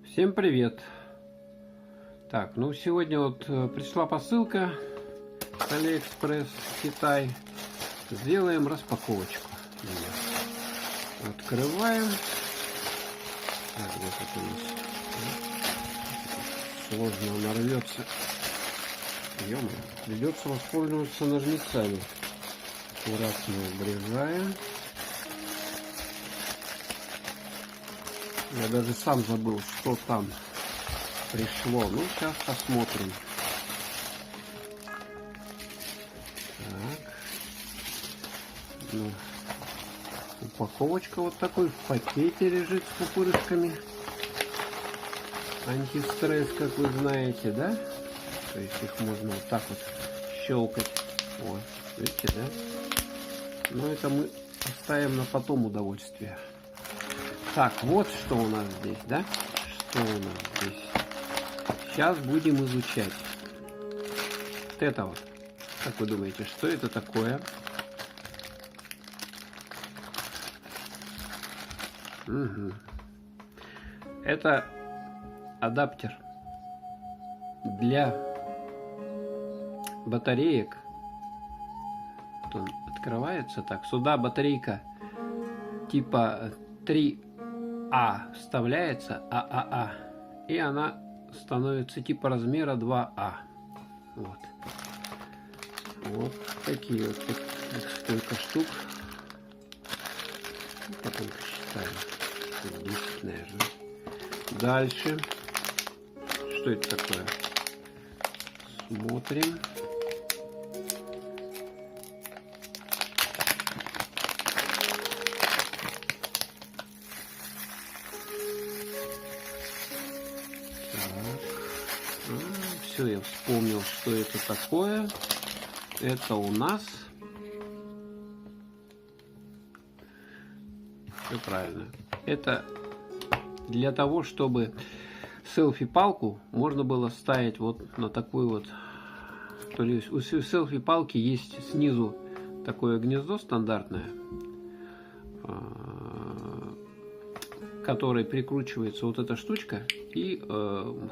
Всем привет! Так, ну сегодня вот пришла посылка с Алиэкспресс, Китай. Сделаем распаковочку. Открываем. Так, вот это у нас. Сложно, она рвется. Придется воспользоваться ножницами. Аккуратно обрезаем. Я даже сам забыл, что там пришло. Ну, сейчас посмотрим. Так. Ну, упаковочка вот такой в пакете лежит с пупырышками. Антистресс, как вы знаете, да? То есть их можно вот так вот щелкать. Вот, видите, да? Но это мы оставим на потом удовольствие. Так, вот что у нас здесь, да? Что у нас здесь? Сейчас будем изучать. Вот это вот. Как вы думаете, что это такое? Угу. Это адаптер для батареек. Вот он открывается так. Сюда батарейка типа 3А вставляется, ААА, и она становится типа размера 2А. Вот. Вот такие вот столько штук. Потом посчитаем. 10, наверное. Дальше. Что это такое? Смотрим. Все, я вспомнил, что это такое. Это у нас... Все правильно. Это для того, чтобы селфи-палку можно было ставить вот на такой вот... То есть у селфи-палки есть снизу такое гнездо стандартное, которой прикручивается вот эта штучка, и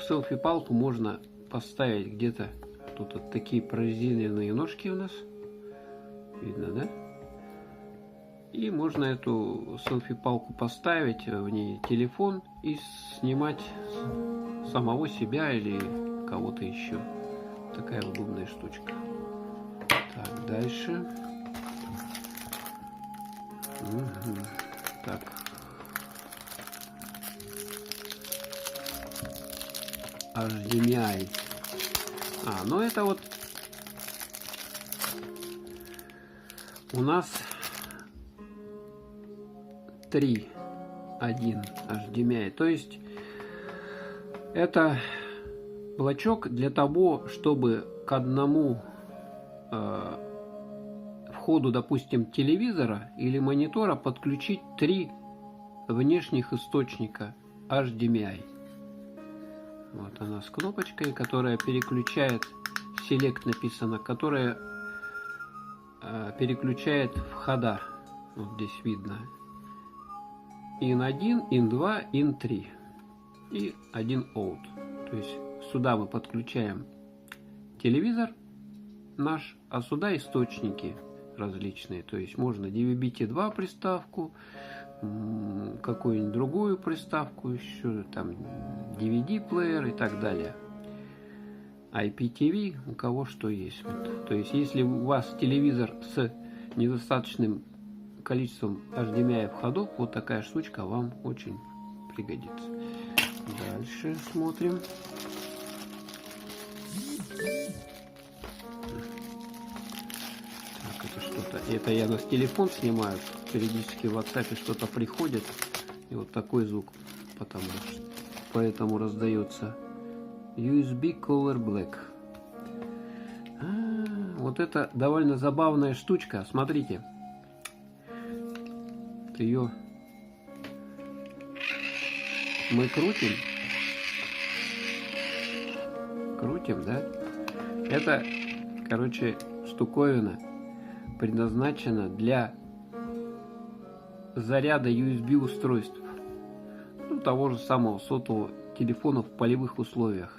селфи-палку можно поставить где-то. Тут вот такие прорезиненные ножки у нас. Видно, да? И можно эту селфи-палку поставить, в ней телефон и снимать самого себя или кого-то еще. Такая удобная штучка. Так, дальше. Угу. Так. HDMI. Ну это вот у нас 3.1 HDMI. То есть это блочок для того, чтобы к одному входу, допустим, телевизора или монитора подключить 3 внешних источника HDMI. Вот она с кнопочкой, которая переключает, Select написано, которая переключает входа. Вот здесь видно. IN1, IN2, IN3 и 1 out. То есть сюда мы подключаем телевизор наш, а сюда источники различные. То есть можно DVB-T2 приставку, какую-нибудь другую приставку, еще там DVD-плеер и так далее. IPTV, у кого что есть. Вот. То есть если у вас телевизор с недостаточным количеством HDMI входов, вот такая штучка вам очень пригодится. Дальше смотрим. Так, это что-то. Это я на телефон снимаю. Периодически в WhatsApp что-то приходит. И вот такой звук. Поэтому раздается. USB Color Black. Вот это довольно забавная штучка. Смотрите. Ее мы крутим. Крутим, да? Это, короче, штуковина предназначена для заряда USB устройств. Ну, того же самого сотового телефона в полевых условиях.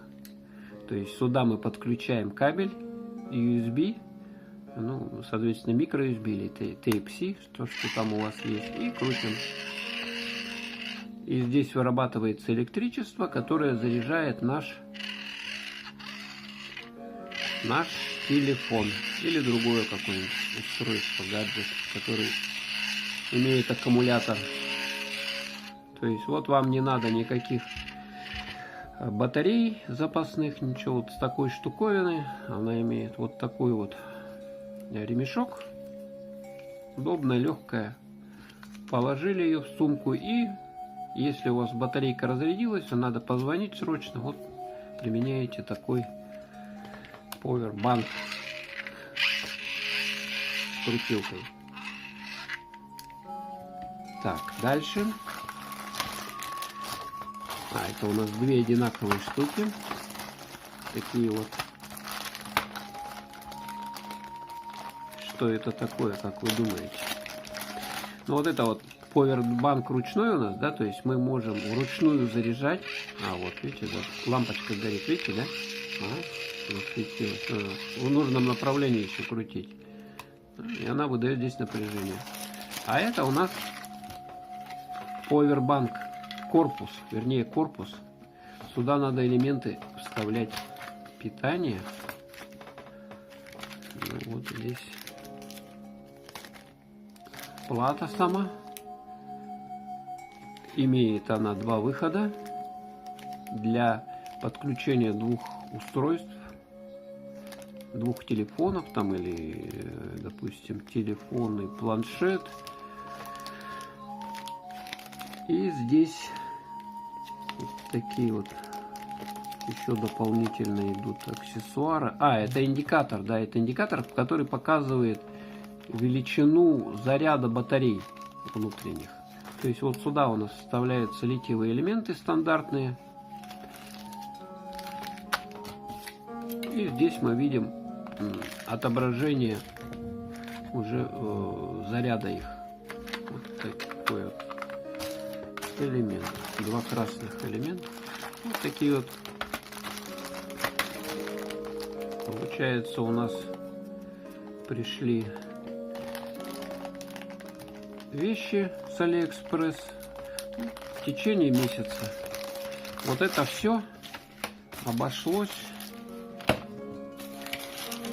То есть сюда мы подключаем кабель USB, ну, соответственно, micro-USB или Type-C, то, что там у вас есть, и крутим. И здесь вырабатывается электричество, которое заряжает наш телефон или другое какое-нибудь устройство, гаджет, который имеет аккумулятор. То есть вот вам не надо никаких батарей запасных, ничего. Вот с такой штуковины она имеет вот такой вот ремешок, удобная, легкая. Положили ее в сумку, и если у вас батарейка разрядилась, а надо позвонить срочно, вот применяете такой повербанк с крутилкой. Так, дальше. Это у нас две одинаковые штуки. Такие вот. Что это такое, как вы думаете? Ну вот это вот повербанк ручной у нас, да, то есть мы можем вручную заряжать. Вот видите, да, лампочка горит, видите, да? В нужном направлении еще крутить. И она выдает здесь напряжение. А это у нас повербанк корпус, вернее корпус. Сюда надо элементы вставлять питание. Ну, вот здесь плата сама. Имеет она два выхода для подключения двух устройств, двух телефонов там, или, допустим, телефон и планшет. И здесь вот такие вот еще дополнительно идут аксессуары. Это индикатор, да, это индикатор, который показывает величину заряда батарей внутренних. То есть вот сюда у нас вставляются литиевые элементы стандартные. И здесь мы видим отображение уже заряда их. Вот такой вот элемент. Два красных элемента. Вот такие вот. Получается, у нас пришли вещи с Алиэкспресс в течение месяца. Вот это все обошлось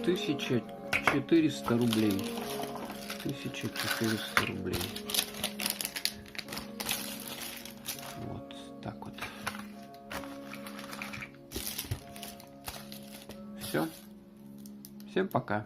1400 рублей. 1400 рублей. Вот так вот. Все. Всем пока.